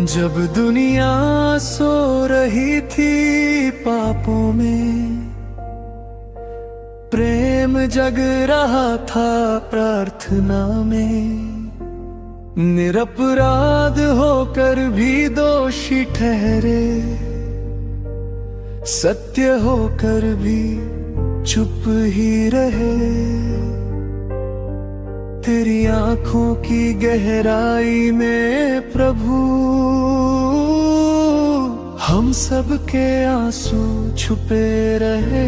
जब दुनिया सो रही थी पापों में, प्रेम जग रहा था प्रार्थना में। निरपराध होकर भी दोषी ठहरे, सत्य होकर भी चुप ही रहे। तेरी आंखों की गहराई में प्रभु, हम सब के आंसू छुपे रहे।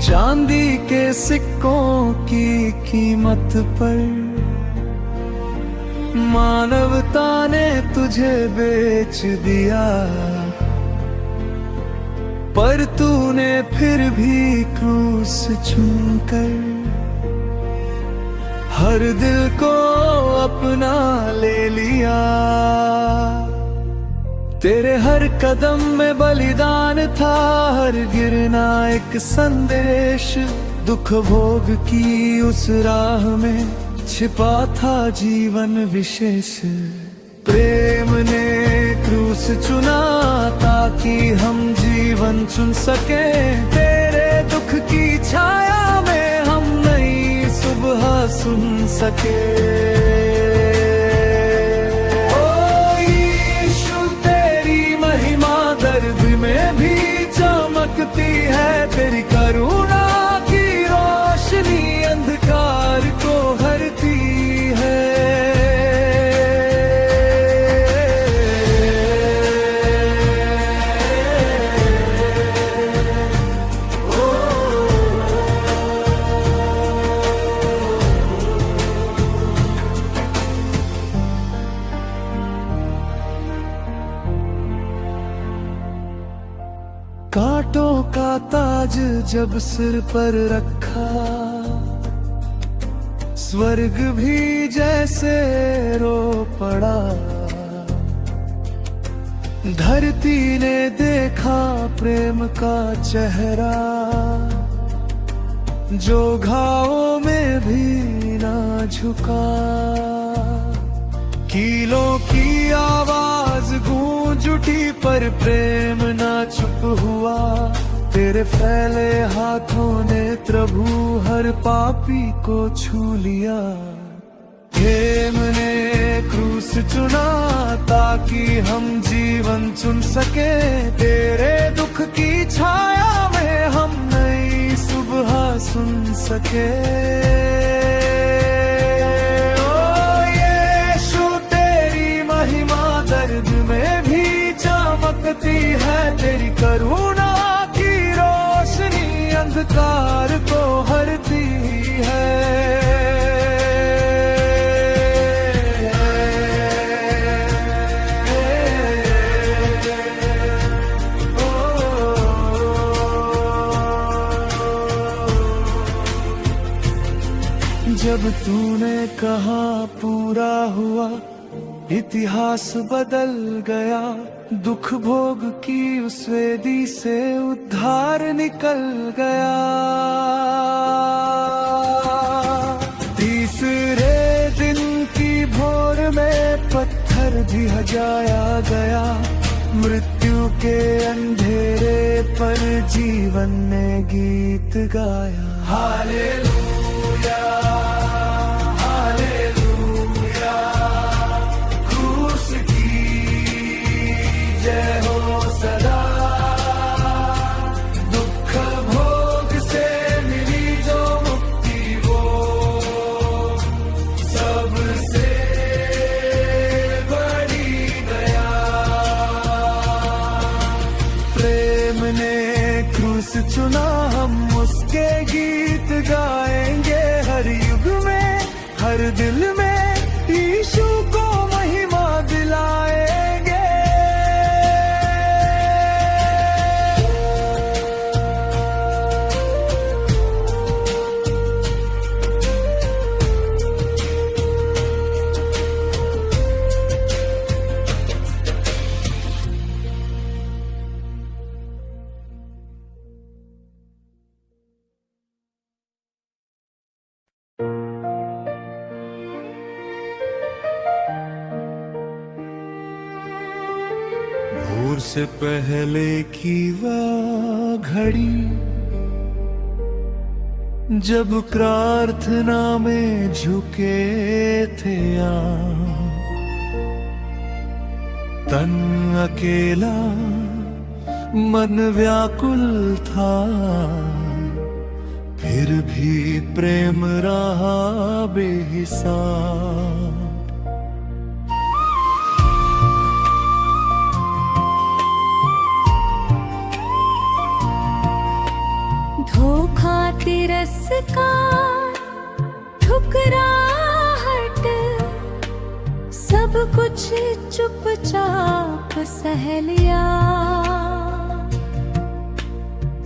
चांदी के सिक्कों की कीमत पर मानवता ने तुझे बेच दिया, पर तूने फिर भी क्रूस चुनकर हर दिल को अपना ले लिया। तेरे हर कदम में बलिदान था, हर गिरना एक संदेश। दुख भोग की उस राह में छिपा था जीवन विशेष। प्रेम ने क्रूस चुना ताकि हम जीवन चुन सके। तेरे दुख की छाया में हम नई सुबह सुन सके। ओ यीशु तेरी महिमा दर्द में भी चमकती है। तेरी करुणा की रोशनी अंधकार को हरती है। कांटों का ताज जब सिर पर रखा, स्वर्ग भी जैसे रो पड़ा। धरती ने देखा प्रेम का चेहरा, जो घावों में भी ना झुका। कीलों की आवाज गूंज उठी पर प्रेम ना चुप हुआ। तेरे फैले हाथों ने प्रभु हर पापी को छू लिया। प्रेम ने क्रूस चुना ताकि हम जीवन चुन सके। तेरे दुख की छाया में हम नई सुबह सुन सके। दर्द में भी चमकती है। तेरी करुणा की रोशनी अंधकार को हरती है। जब तूने कहा पूरा हुआ, इतिहास बदल गया। दुख भोग की उस वेदी से उद्धार निकल गया। तीसरे दिन की भोर में पत्थर भी हजाया गया। मृत्यु के अंधेरे पर जीवन ने गीत गाया। हालेलुया जय हो सदा। दुख भोग से मिली जो मुक्ति, वो सबसे बड़ी दया। प्रेम ने क्रूस चुना, हम उसके गीत गाएंगे। हर युग में हर दिल में यीशु को महिमा दिलाएंगे। भोर से पहले की वह घड़ी, जब प्रार्थना में झुके थे तन अकेला मन व्याकुल था, फिर भी प्रेम रहा बेहिसाब। धोखा तिरस्कार ठुकराहट, सब कुछ चुपचाप सह लिया।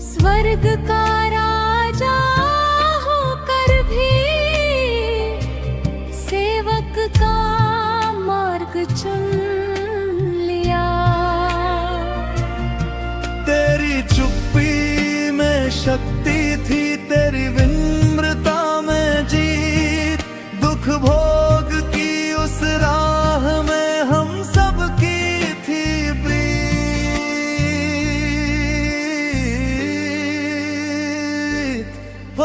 स्वर्ग का राजा होकर भी सेवक का मार्ग चुन लिया। तेरी चुप्पी में शक्ति थी, तेरी विनम्रता में जीत, दुख भोग की उस राह में हम सब की थी प्रीत। ओ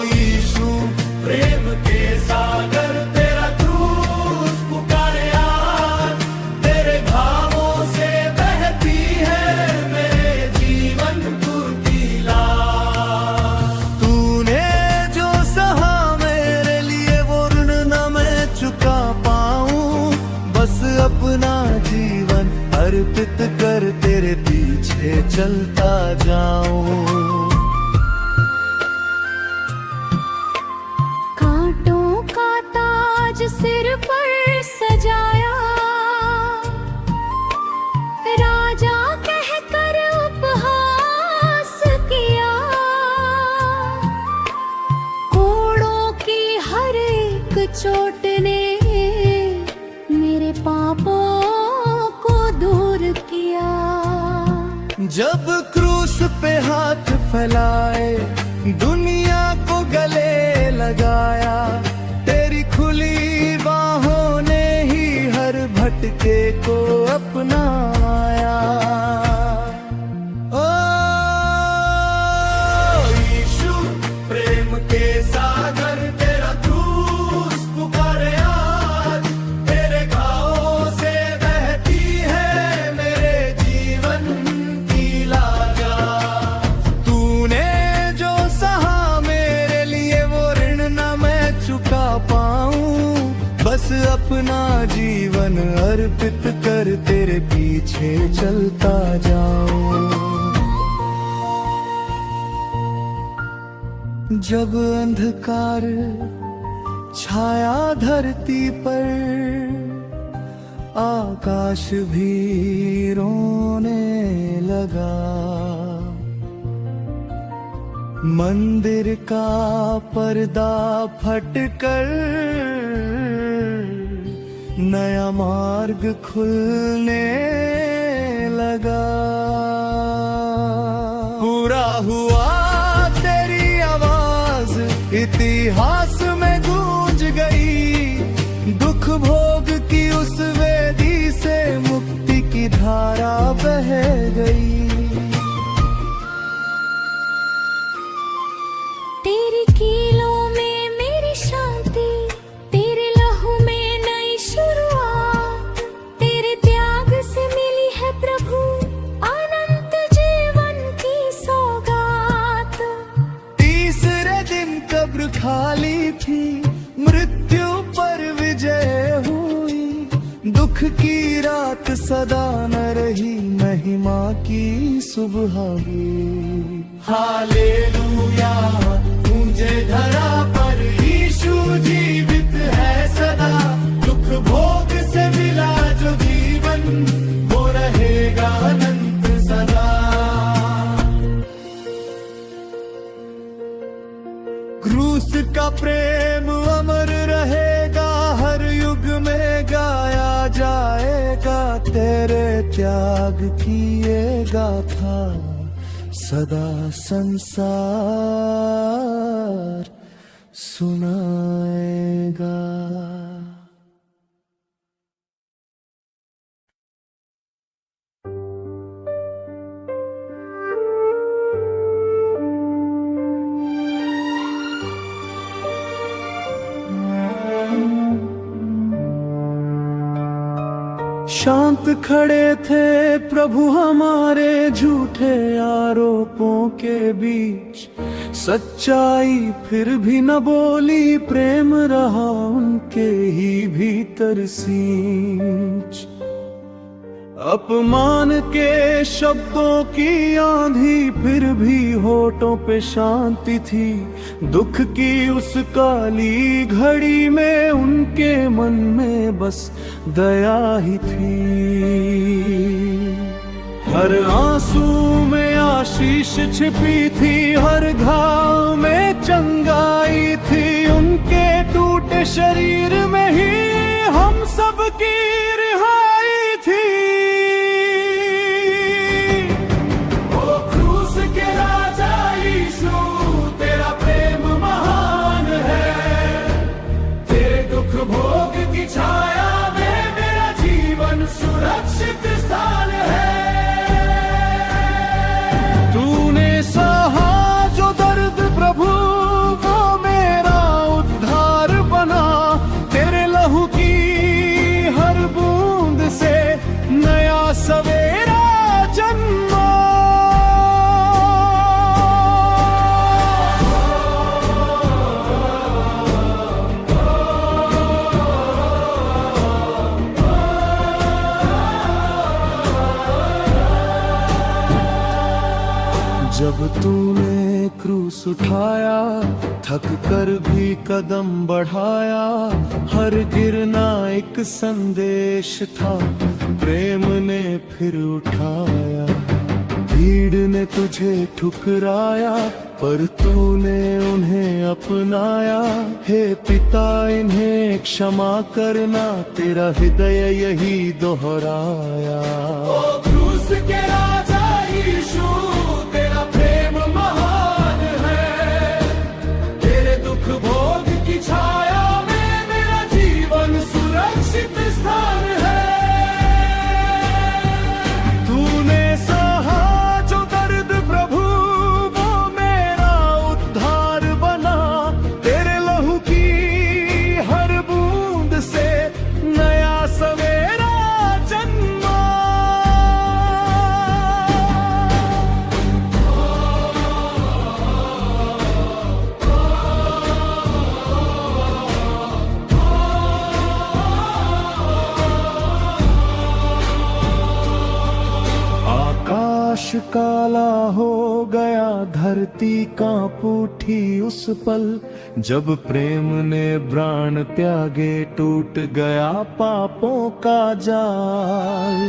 यीशु प्रेम के सागर, तेरा क्रूस पुकारे आज, तेरे घावों से बहती है मेरे जीवन की लाश। तूने जो सहा मेरे लिए वो ऋण न मैं चुका पाऊं, बस अपना जीवन अर्पित कर तेरे पीछे चलता जाऊं। कांटों का ताज सिर पर सजाया, राजा कहकर उपहास किया। कोड़ों की हर एक चोट ने मेरे पापों को दूर किया। जब क्रूस पे हाथ फैलाए, दुनिया को गले लगाया, तेरी खुली बाहों ने ही हर भटके को अपनाया। ओ यीशु प्रेम के सागर, तेरा क्रूस पुकारे आज, तेरे घावों से बहती है मेरे जीवन की लाजा। तूने जो सहा मेरे लिए वो ऋण न मैं चुका पाऊं, बस अपना जीवन अर्पित कर तेरे पीछे चलता जाऊं। जब अंधकार छाया धरती पर, आकाश भी रोने लगा। मंदिर का पर्दा फटकर नया मार्ग खुलने लगा। पूरा हुआ तेरी आवाज इतिहास में गूंज गई, दुख भोग की उस वेदी से मुक्ति की धारा बह गई। तेरी कीलों में मेरी शांति, तेरे लहू में नई शुरुआत, तेरे त्याग से मिली है प्रभु अनंत जीवन की सौगात। तीसरे दिन कब्र खाली थी, मृत्यु पर विजय हुई, दुख की रात सदा न रही, महिमा की सुबह हुई। हालेलुया मुझे धरा पर यीशु जीवित है सदा, दुख भोग से मिला जो जीवन वो रहेगा अनंत सदा। क्रूस का प्रेम अमर रहेगा, हर युग में गाया जाएगा, तेरे त्याग की ये गाथा सदा संसार सुनाएगा। शांत खड़े थे प्रभु हमारे झूठे आरोपों के बीच। सच्चाई फिर भी न बोली, प्रेम रहा उनके ही भीतर सींच। अपमान के शब्दों की आंधी फिर भी होठों पे शांति थी। दुख की उस काली घड़ी में उनके मन में बस दया ही थी। हर आंसू में आशीष छिपी थी, हर घाव में चंगाई थी। उनके टूटे शरीर में ही हम सब की रिहाई थी। सुरक्षित स्थान है। तूने सहा जो दर्द प्रभु, वो मेरा उद्धार बना। तेरे लहू की हर बूंद से नया सवेरा जन्मा। जब तूने क्रूस उठाया, थक कर भी कदम बढ़ाया। हर गिरना एक संदेश था, प्रेम ने फिर उठाया। भीड़ ने तुझे ठुकराया, पर तूने उन्हें अपनाया। हे पिता इन्हें क्षमा करना, तेरा हृदय यही दोहराया। ओ क्रूस के राजा यीशु, तेरा प्रेम महान है। तेरे दुख भोग की छाया में मेरा जीवन सुरक्षित स्थान है। तूने सहा जो दर्द प्रभु, वो मेरा उद्धार बना। तेरे लहू की हर बूंद से नया सवेरा जन्मा। आकाश काला हो गया, धरती कांप उठी उस पल। जब प्रेम ने प्राण त्यागे, टूट गया पापों का जाल।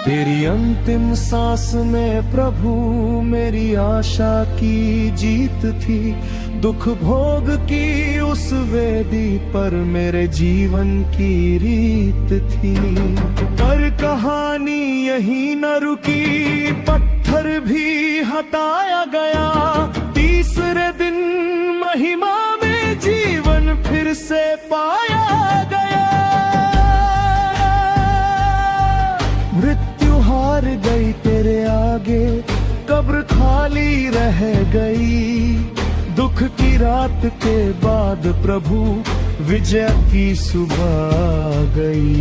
तेरी अंतिम सांस में प्रभु मेरी आशा की जीत थी। दुख भोग की उस वेदी पर मेरे जीवन की रीत थी। पर कहानी यही न रुकी, पत्थर भी हटाया गया। तीसरे दिन महिमा में जीवन फिर से पाया गया। मृत्यु हार गई तेरे आगे, कब्र खाली रह गई। दुख की रात के बाद प्रभु विजय की सुबह आ गई।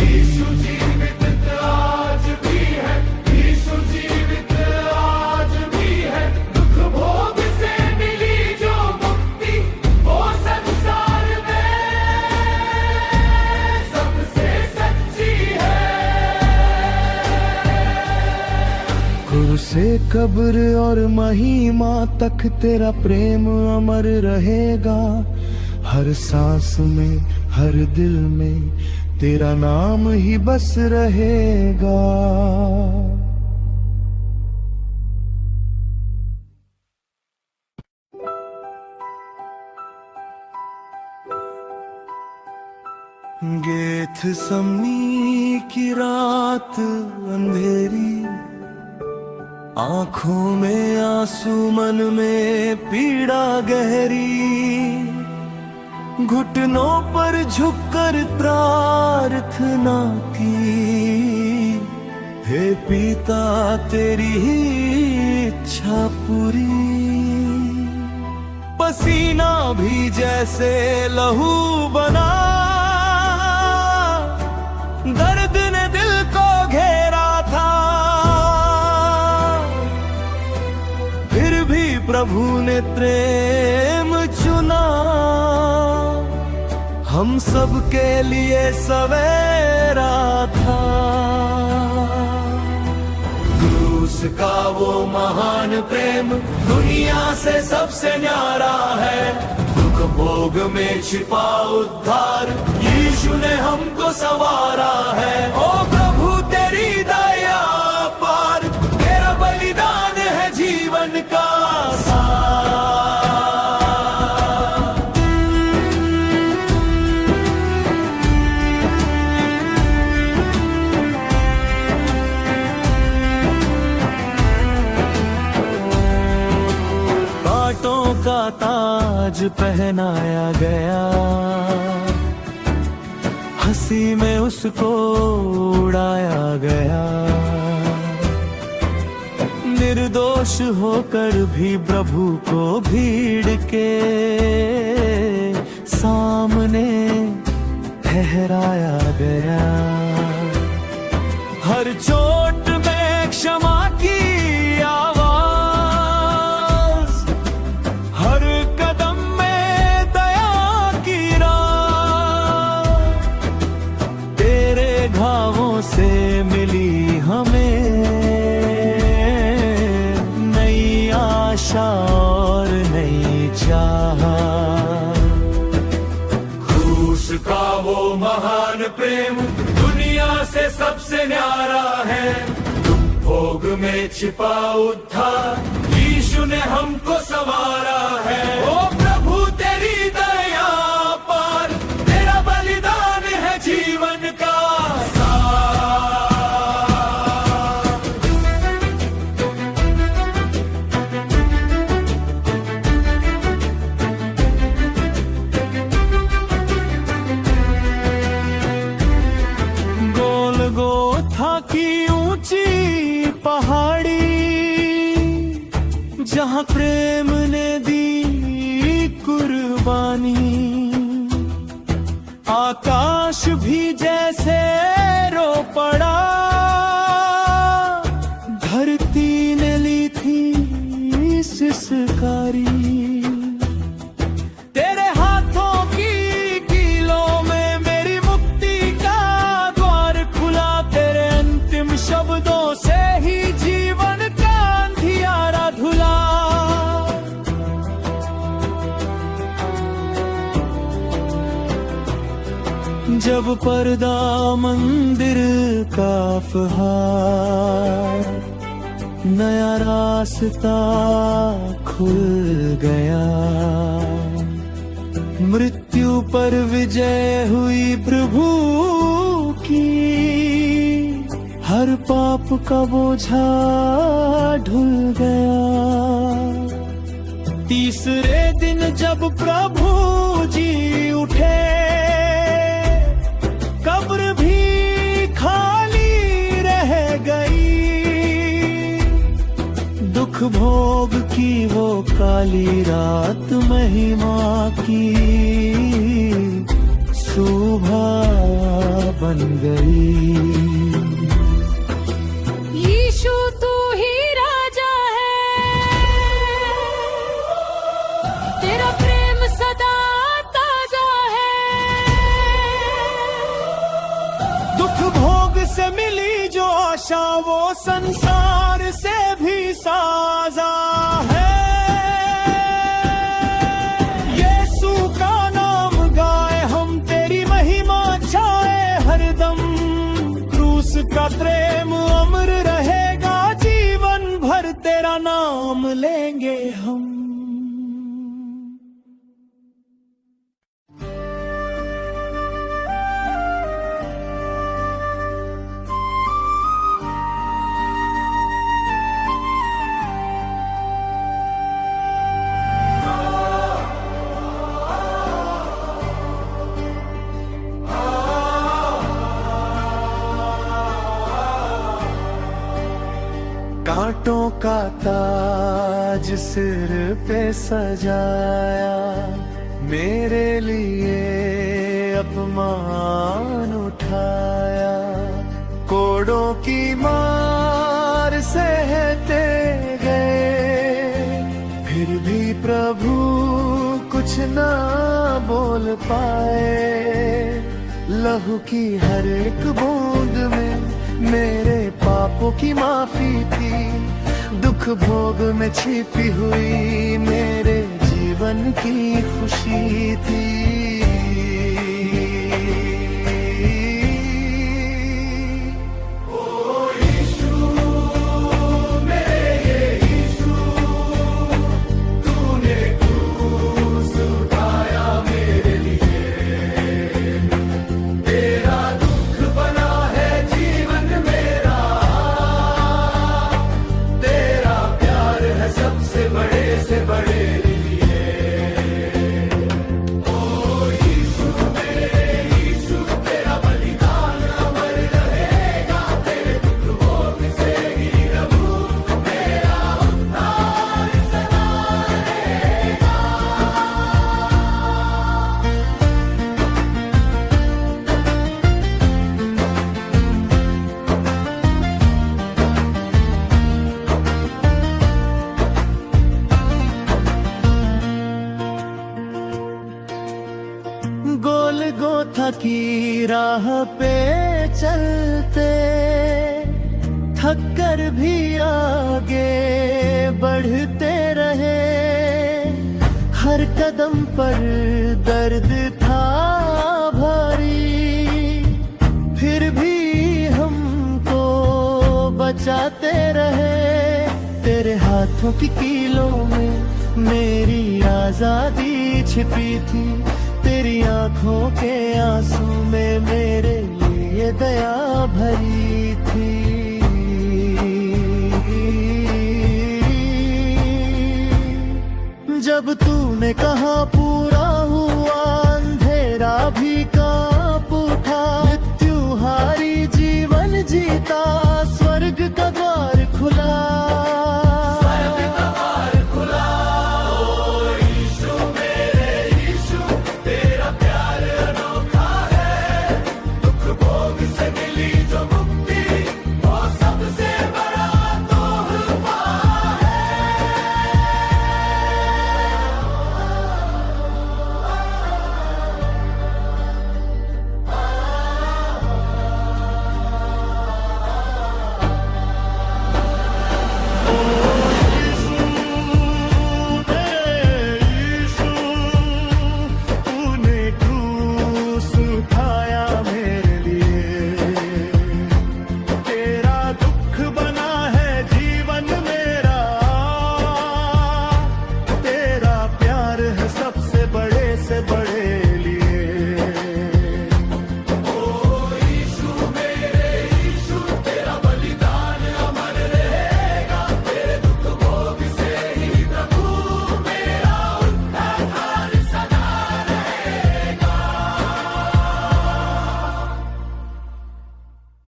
यीशु जीवित आज भी है, यीशु जीवित आज भी है। दुख भोग से मिली जो मुक्ति, वो संसार में सबसे सच्ची है। क्रूस से कब्र और महिमा तक तेरा प्रेम अमर रहेगा। हर सांस में, हर दिल में तेरा नाम ही बस रहेगा। गेथसमनी की रात अंधेरी, आंखों में आंसू, मन में पीड़ा गहरी। घुटनों पर झुककर प्रार्थना की, हे पिता तेरी ही इच्छा पूरी। पसीना भी जैसे लहू बना, प्रभु ने प्रेम चुना, हम सब के लिए सवेरा था। क्रूस का वो महान प्रेम दुनिया से सबसे न्यारा है। दुख भोग में छिपा उद्धार यीशु ने हमको संवारा है। ओ प्रभु तेरी दया पार, तेरा बलिदान है जीवन का सार। कांटों का ताज पहनाया गया, हंसी में उसको उड़ाया गया। निर्दोष होकर भी प्रभु को भीड़ के सामने ठहराया गया। हर चोट में क्षमा की आवाज, हर कदम में दया की राह। तेरे घावों से मिली हमें नई आशा और नई चाह। क्रूस का वो महान प्रेम दुनिया से सबसे न्यारा है। दुख भोग में छिपा उद्धार यीशु ने हमको संवारा है। ओ प्रभु तेरी दया पार, तेरा बलिदान है जीवन का सार। गोलगोथा की ऊंची पहाड़ी, जहाँ प्रेम ने दी कुर्बानी। आकाश भी जैसे रो पड़ा, धरती ने ली थी सिसकारी। तेरे हाथों की कीलों में मेरी मुक्ति का द्वार खुला। तेरे अंतिम शब्दों से ही जीवन का अंधियारा धुला। जब पर्दा मंदिर का फहार, नया रास्ता खुल गया। मृत्यु पर विजय हुई प्रभु की, हर पाप का बोझा ढुल गया। तीसरे दिन जब प्रभु जी उठे, कब्र भी खाली रह गई। दुख भोग की वो काली रात महिमा की सुबह बन गई। यीशु तू ही राजा है, तेरा प्रेम सदा ताजा है। दुख भोग से मिली जो आशा वो संसार से भी साजा है। यीशु का नाम गाए हम, तेरी महिमा छाए हरदम। क्रूस का प्रेम अमर रहेगा, जीवन भर तेरा नाम लेंगे हम। कांटों का ताज सिर पे सजाया, मेरे लिए अपमान उठाया। कोड़ों की मार सहते गए, फिर प्रभु कुछ ना बोल पाए, लहू की हर एक बूंद में मेरे पापों की माफी थी, दुख भोग में छिपी हुई मेरे जीवन की खुशी थी। गोलगोथा की राह पे चलते थक कर भी आगे बढ़ते रहे, हर कदम पर दर्द था भारी, फिर भी हमको बचाते रहे। तेरे हाथों की कीलों में मेरी आजादी छिपी थी, तेरी आंखों के आंसू में मेरे लिए दया भरी थी। जब तू